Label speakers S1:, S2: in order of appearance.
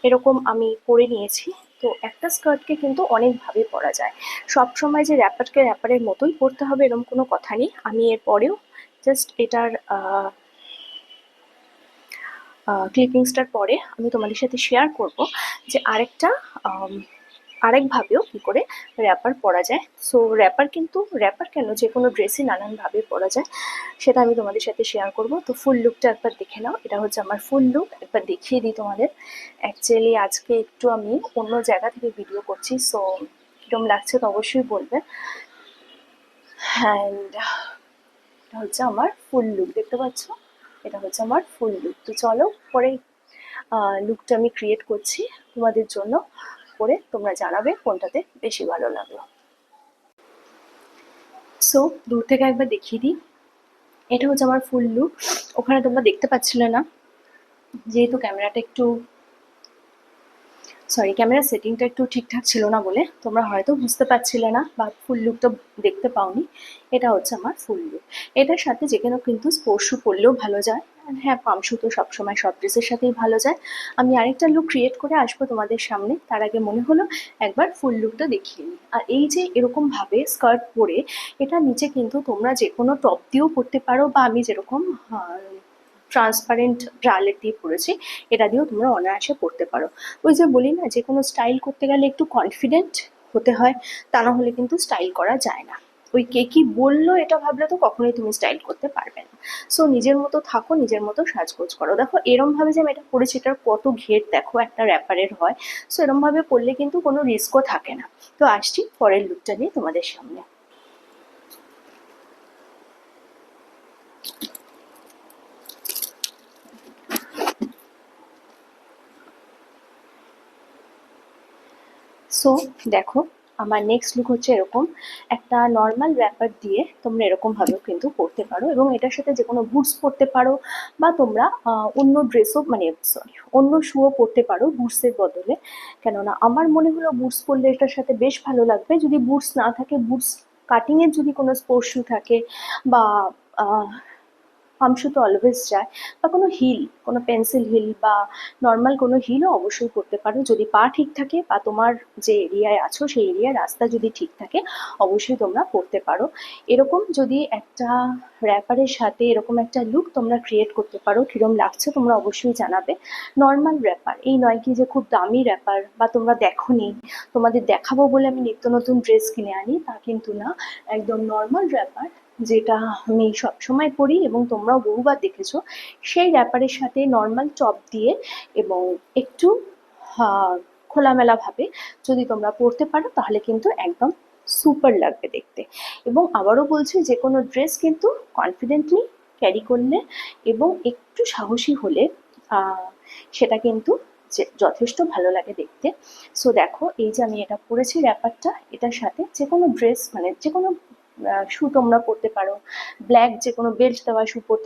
S1: এরকম আমি পরে নিয়েছি। তো একটা স্কার্টকে কিন্তু অনেকভাবে পরা যায়, সব সময় যে র্যাপারকে র্যাপারের মতোই পরতে হবে এরকম কোনো কথা নেই। আমি এর পরেও জাস্ট এটার ক্লিপিংসটার পরে আমি তোমাদের সাথে শেয়ার করব যে আরেকভাবেও কী করে র্যাপার পরা যায়। সো র্যাপার কেন, যে কোনো ড্রেসই নানানভাবে পরা যায়, সেটা আমি তোমাদের সাথে শেয়ার করব। তো ফুল লুকটা একবার দেখে নাও, এটা হচ্ছে আমার ফুল লুক। একবার দেখিয়ে দিই তোমাদের। অ্যাকচুয়ালি আজকে একটু আমি অন্য জায়গা থেকে ভিডিও করছি, সো কীরকম লাগছে তো অবশ্যই বলবে। অ্যান্ড এটা হচ্ছে আমার ফুল লুক, দেখতে পাচ্ছ, এটা হচ্ছে আমার ফুল লুক। তো চলো পরে লুকটা আমি ক্রিয়েট করছি তোমাদের জন্য, করে তোমরা জানাবে কোনটাতে বেশি ভালো লাগলো। সো দূর থেকে একবার দেখিয়ে দিই, এটা হচ্ছে আমার ফুল লুক। ওখানে তোমরা দেখতে পাচ্ছিলে না, যেহেতু ক্যামেরার সেটিংটা একটু ঠিকঠাক ছিল না বলে তোমরা হয়তো বুঝতে পারছিলে না বা ফুল লুকটা দেখতে পাওনি। এটা হচ্ছে আমার ফুল লুক। এটার সাথে যে কোনো কিন্তু স্পোর্টস শু পরলেও ভালো যায়। হ্যাঁ, পাম্প শু তো সবসময় সব ড্রেসের সাথেই ভালো যায়। আমি আরেকটা লুক ক্রিয়েট করে আসবো তোমাদের সামনে, তার আগে মনে হলো একবার ফুল লুকটা দেখিয়ে নিই। আর এই যে এরকমভাবে স্কার্ট পরে এটা নিচে কিন্তু তোমরা যে কোনো টপ দিয়েও পরতে পারো, বা আমি যেরকম ট্রান্সপারেন্ট ব্রালেট দিয়ে পরেছি এটা দিয়েও তোমরা অনায়াসে পরতে পারো। ওই যে বলি না, যে কোনো স্টাইল করতে গেলে একটু কনফিডেন্ট হতে হয়, তা না হলে কিন্তু স্টাইল করা যায় না। ওই কে কি বললো এটা ভাবলে তো কখনোই তুমি স্টাইল করতে পারবে না। সো নিজের মতো থাকো, নিজের মতো সাজগোজ করো। দেখো এরম ভাবে যে আমি এটা পরেছি, এটার কত ঘের দেখো, একটা র্যাপারের হয়। সো এরম ভাবে পরলে কিন্তু কোনো রিস্কও থাকে না। তো আসছি পরের লুকটা নিয়ে তোমাদের সামনে। সো দেখো, আমার নেক্সট লুক হচ্ছে এরকম। একটা নর্মাল র্যাপার দিয়ে তোমরা এরকমভাবেও কিন্তু পরতে পারো, এবং এটার সাথে যে কোনো বুটস পরতে পারো, বা তোমরা অন্য ড্রেসও অন্য শুও পরতে পারো বুটসের বদলে। কেননা আমার মনে হলো বুটস পরলে এটার সাথে বেশ ভালো লাগবে। যদি বুটস না থাকে, বুটস কাটিংয়ের যদি কোনো স্পোর্টস শু থাকে, বা পাম্পশু তো অলওয়েজ যায়, বা কোনো হিল, কোনো পেন্সিল হিল বা নর্মাল কোনো হিলও অবশ্যই করতে পারো, যদি পা ঠিক থাকে বা তোমার যে এরিয়ায় আছো সেই এরিয়ার রাস্তা যদি ঠিক থাকে অবশ্যই তোমরা করতে পারো। এরকম যদি একটা র্যাপারের সাথে এরকম একটা লুক তোমরা ক্রিয়েট করতে পারো, কিরম লাগছে তোমরা অবশ্যই জানাবে। নর্মাল র্যাপার, এই নয় কি যে খুব দামি র্যাপার বা তোমরা দেখোনি, তোমাদের দেখাবো বলে আমি নিত্য নতুন ড্রেস কিনে আনি, তা কিন্তু না। একদম নর্মাল র্যাপার, যেটা আমি সবসময় পরি এবং তোমরাও বহুবার দেখেছো, সেই র্যাপারের সাথে নর্মাল টপ দিয়ে এবং একটু খোলামেলাভাবে যদি তোমরা পরতে পারো তাহলে কিন্তু একদম সুপার লাগবে দেখতে। এবং আবারও বলছি, যে কোনো ড্রেস কিন্তু কনফিডেন্টলি ক্যারি করলে এবং একটু সাহসী হলে সেটা কিন্তু যথেষ্ট ভালো লাগে দেখতে। সো দেখো, এই যে আমি এটা পরেছি র্যাপারটা, এটার সাথে যে কোনো ড্রেস, মানে যে কোনো শু তোমরা পরতে পারো। ব্ল্যাক যে কোনো বেল্ট দেওয়া শু পরতে